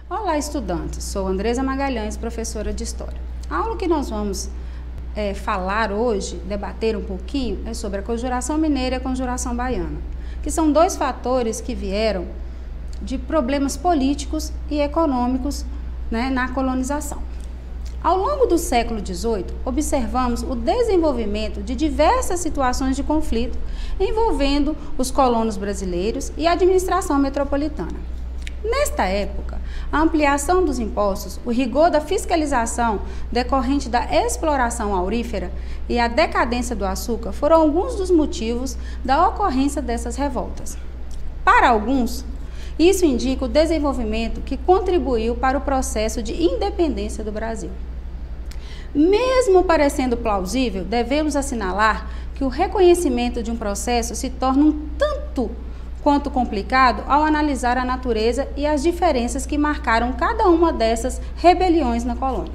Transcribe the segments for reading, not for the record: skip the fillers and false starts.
Olá, estudantes! Sou Andresa Magalhães, professora de História. A aula que nós vamos falar hoje, debater um pouquinho, é sobre a Conjuração Mineira e a Conjuração Baiana, que são dois fatores que vieram de problemas políticos e econômicos, na colonização. Ao longo do século XVIII, observamos o desenvolvimento de diversas situações de conflito envolvendo os colonos brasileiros e a administração metropolitana. Nesta época, a ampliação dos impostos, o rigor da fiscalização decorrente da exploração aurífera e a decadência do açúcar foram alguns dos motivos da ocorrência dessas revoltas. Para alguns, isso indica o desenvolvimento que contribuiu para o processo de independência do Brasil. Mesmo parecendo plausível, devemos assinalar que o reconhecimento de um processo se torna um tanto quanto complicado ao analisar a natureza e as diferenças que marcaram cada uma dessas rebeliões na colônia.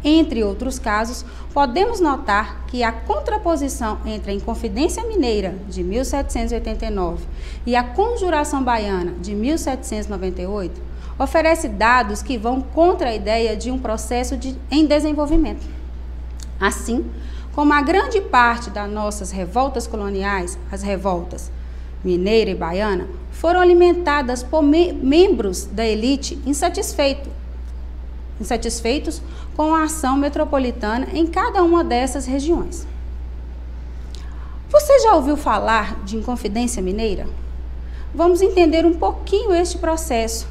Entre outros casos, podemos notar que a contraposição entre a Inconfidência Mineira, de 1789, e a Conjuração Baiana, de 1798, oferece dados que vão contra a ideia de um processo em desenvolvimento. Assim, como a grande parte das nossas revoltas coloniais, as revoltas mineira e baiana, foram alimentadas por membros da elite insatisfeitos com a ação metropolitana em cada uma dessas regiões. Você já ouviu falar de Inconfidência Mineira? Vamos entender um pouquinho este processo.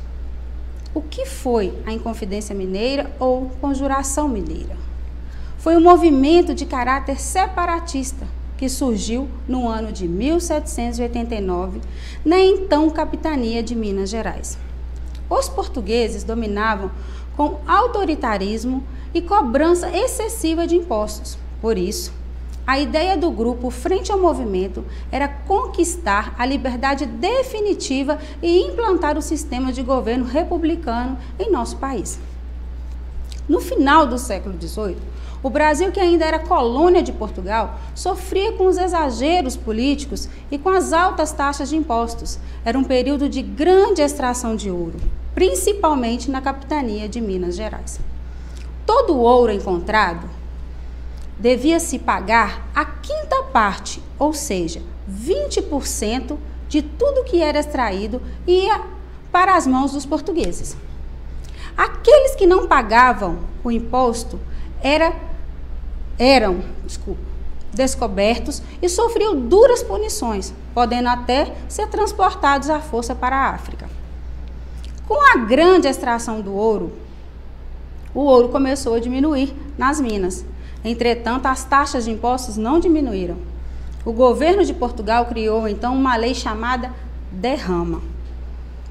O que foi a Inconfidência Mineira ou Conjuração Mineira? Foi um movimento de caráter separatista que surgiu no ano de 1789, na então capitania de Minas Gerais. Os portugueses dominavam com autoritarismo e cobrança excessiva de impostos. Por isso, a ideia do grupo frente ao movimento era conquistar a liberdade definitiva e implantar o sistema de governo republicano em nosso país. No final do século XVIII, o Brasil, que ainda era colônia de Portugal, sofria com os exageros políticos e com as altas taxas de impostos. Era um período de grande extração de ouro, principalmente na capitania de Minas Gerais. Todo o ouro encontrado devia-se pagar a quinta parte, ou seja, 20% de tudo que era extraído ia para as mãos dos portugueses. Aqueles que não pagavam o imposto eram descobertos e sofriam duras punições, podendo até ser transportados à força para a África. Com a grande extração do ouro, o ouro começou a diminuir nas minas. Entretanto, as taxas de impostos não diminuíram. O governo de Portugal criou, então, uma lei chamada derrama.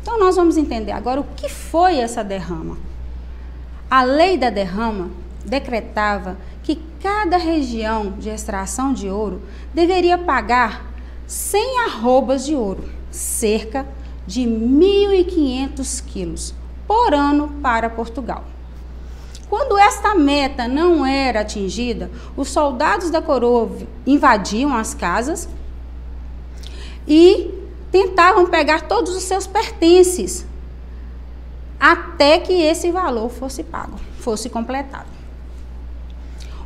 Então, nós vamos entender agora o que foi essa derrama. A lei da derrama decretava que cada região de extração de ouro deveria pagar 100 arrobas de ouro, cerca de 1.500 quilos, por ano para Portugal. Quando esta meta não era atingida, os soldados da coroa invadiam as casas e tentavam pegar todos os seus pertences, até que esse valor fosse pago, fosse completado.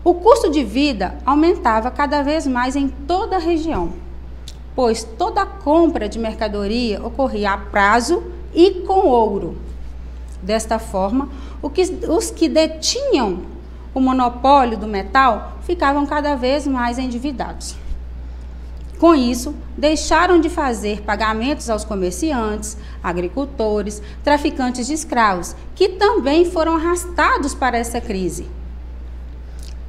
O custo de vida aumentava cada vez mais em toda a região, pois toda a compra de mercadoria ocorria a prazo e com ouro. Desta forma, os que detinham o monopólio do metal ficavam cada vez mais endividados. Com isso, deixaram de fazer pagamentos aos comerciantes, agricultores, traficantes de escravos, que também foram arrastados para essa crise.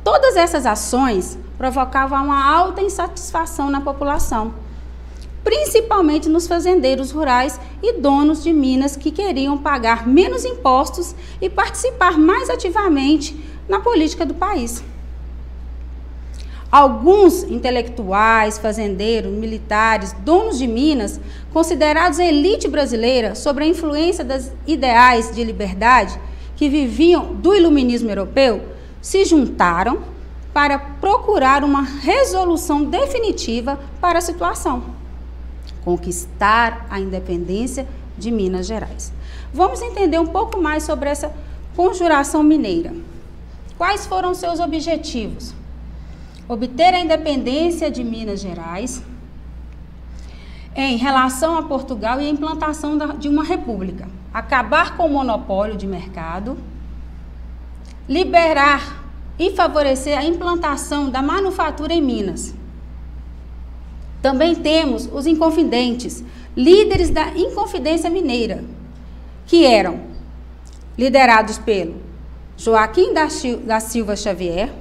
Todas essas ações provocavam uma alta insatisfação na população, principalmente nos fazendeiros rurais e donos de minas que queriam pagar menos impostos e participar mais ativamente na política do país. Alguns intelectuais, fazendeiros, militares, donos de minas, considerados a elite brasileira sob a influência dos ideais de liberdade que viviam do iluminismo europeu, se juntaram para procurar uma resolução definitiva para a situação. Conquistar a independência de Minas Gerais. Vamos entender um pouco mais sobre essa Conjuração Mineira. Quais foram seus objetivos? Obter a independência de Minas Gerais em relação a Portugal e a implantação de uma república. Acabar com o monopólio de mercado, liberar e favorecer a implantação da manufatura em Minas. Também temos os Inconfidentes, líderes da Inconfidência Mineira, que eram liderados pelo Joaquim da Silva Xavier,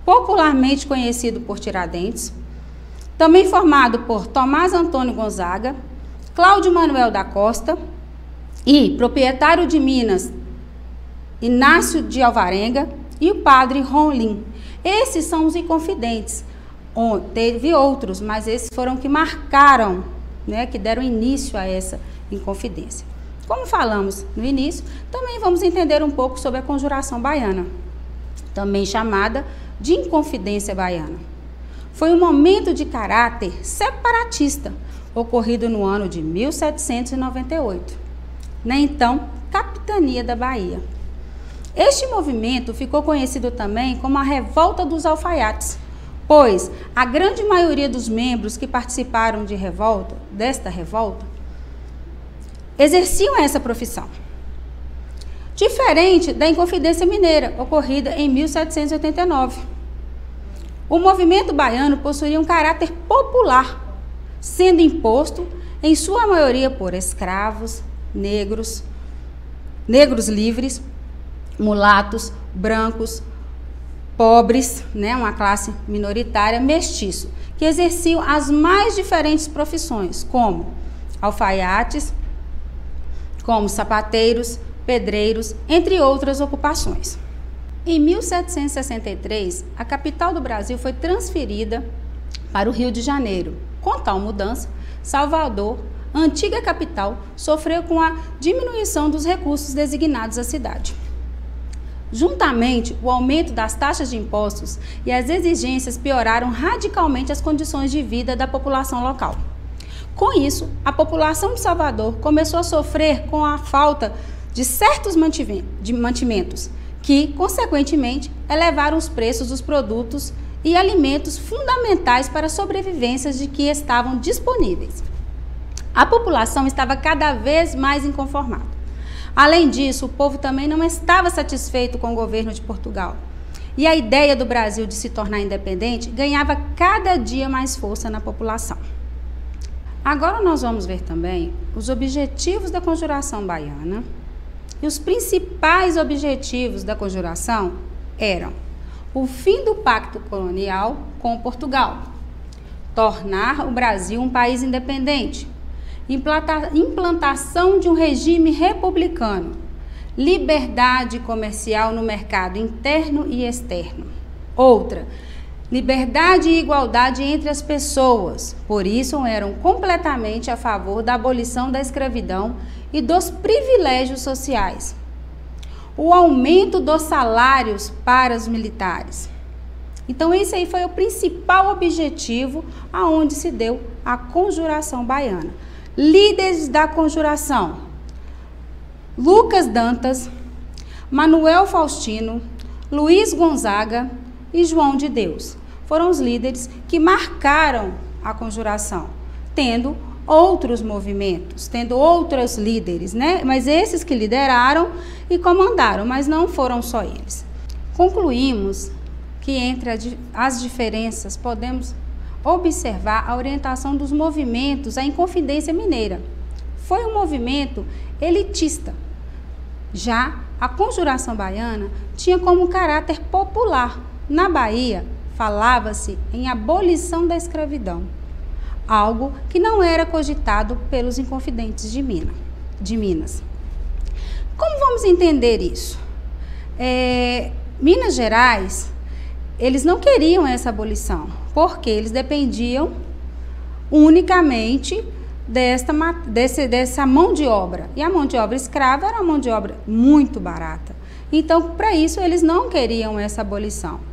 popularmente conhecido por Tiradentes, também formado por Tomás Antônio Gonzaga, Cláudio Manuel da Costa e proprietário de Minas, Inácio de Alvarenga e o padre Rolim. Esses são os Inconfidentes. Teve outros, mas esses foram que marcaram, né, que deram início a essa Inconfidência. Como falamos no início, também vamos entender um pouco sobre a Conjuração Baiana, também chamada de Inconfidência Baiana. Foi um momento de caráter separatista, ocorrido no ano de 1798, na então capitania da Bahia. Este movimento ficou conhecido também como a Revolta dos Alfaiates, pois a grande maioria dos membros que participaram desta revolta, exerciam essa profissão. Diferente da Inconfidência Mineira, ocorrida em 1789. O movimento baiano possuía um caráter popular, sendo imposto, em sua maioria, por escravos, negros livres, mulatos, brancos, pobres, né, uma classe minoritária, mestiço, que exerciam as mais diferentes profissões, como alfaiates, como sapateiros, pedreiros, entre outras ocupações. Em 1763, a capital do Brasil foi transferida para o Rio de Janeiro. Com tal mudança, Salvador, a antiga capital, sofreu com a diminuição dos recursos designados à cidade. Juntamente, o aumento das taxas de impostos e as exigências pioraram radicalmente as condições de vida da população local. Com isso, a população de Salvador começou a sofrer com a falta de certos mantimentos, que, consequentemente, elevaram os preços dos produtos e alimentos fundamentais para a sobrevivência de que estavam disponíveis. A população estava cada vez mais inconformada. Além disso, o povo também não estava satisfeito com o governo de Portugal. E a ideia do Brasil de se tornar independente ganhava cada dia mais força na população. Agora nós vamos ver também os objetivos da Conjuração Baiana. E os principais objetivos da Conjuração eram o fim do pacto colonial com Portugal, tornar o Brasil um país independente, implantação de um regime republicano, liberdade comercial no mercado interno e externo. Outra, liberdade e igualdade entre as pessoas, por isso eram completamente a favor da abolição da escravidão e dos privilégios sociais. O aumento dos salários para os militares. Então esse aí foi o principal objetivo aonde se deu a Conjuração Baiana. Líderes da Conjuração: Lucas Dantas, Manuel Faustino, Luiz Gonzaga e João de Deus. Foram os líderes que marcaram a Conjuração, tendo outros movimentos, tendo outros líderes, né? Mas esses que lideraram e comandaram, mas não foram só eles. Concluímos que entre as diferenças podemos observar a orientação dos movimentos à Inconfidência Mineira. Foi um movimento elitista. Já a Conjuração Baiana tinha como caráter popular. Na Bahia, falava-se em abolição da escravidão, algo que não era cogitado pelos Inconfidentes de Minas. Como vamos entender isso? Minas Gerais, eles não queriam essa abolição, porque eles dependiam unicamente dessa mão de obra. E a mão de obra escrava era uma mão de obra muito barata. Então, para isso, eles não queriam essa abolição.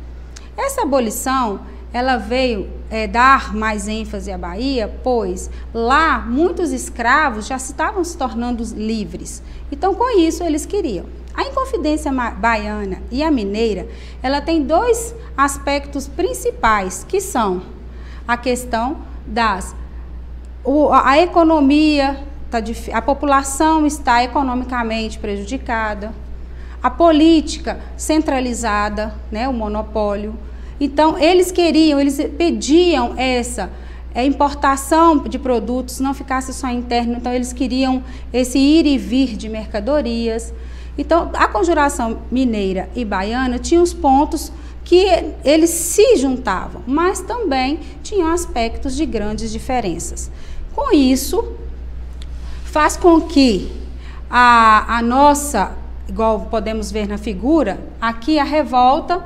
Essa abolição, ela veio dar mais ênfase à Bahia, pois lá muitos escravos já estavam se tornando livres. Então, com isso, eles queriam. A Inconfidência Baiana e a Mineira, ela tem dois aspectos principais, que são a questão a economia, a população está economicamente prejudicada, a política centralizada, né, o monopólio. Então, eles pediam essa importação de produtos, não ficasse só interno, então eles queriam esse ir e vir de mercadorias. Então, a conjuração mineira e baiana tinha os pontos que eles se juntavam, mas também tinham aspectos de grandes diferenças. Com isso, faz com que a nossa, igual podemos ver na figura, aqui a revolta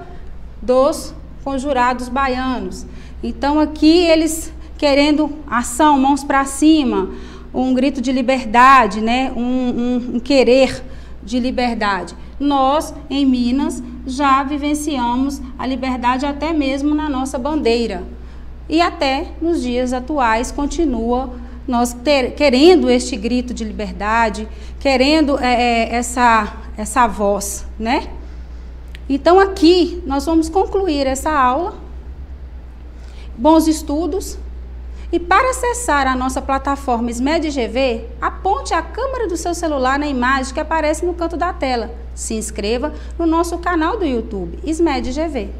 dos conjurados baianos. Então, aqui eles querendo ação, mãos para cima, um grito de liberdade, né? um querer de liberdade. Nós, em Minas, já vivenciamos a liberdade até mesmo na nossa bandeira. E até nos dias atuais continua nós querendo este grito de liberdade, querendo essa voz, né? Então, aqui nós vamos concluir essa aula. Bons estudos. E para acessar a nossa plataforma SMED-GV, aponte a câmera do seu celular na imagem que aparece no canto da tela. Se inscreva no nosso canal do YouTube, SMED-GV.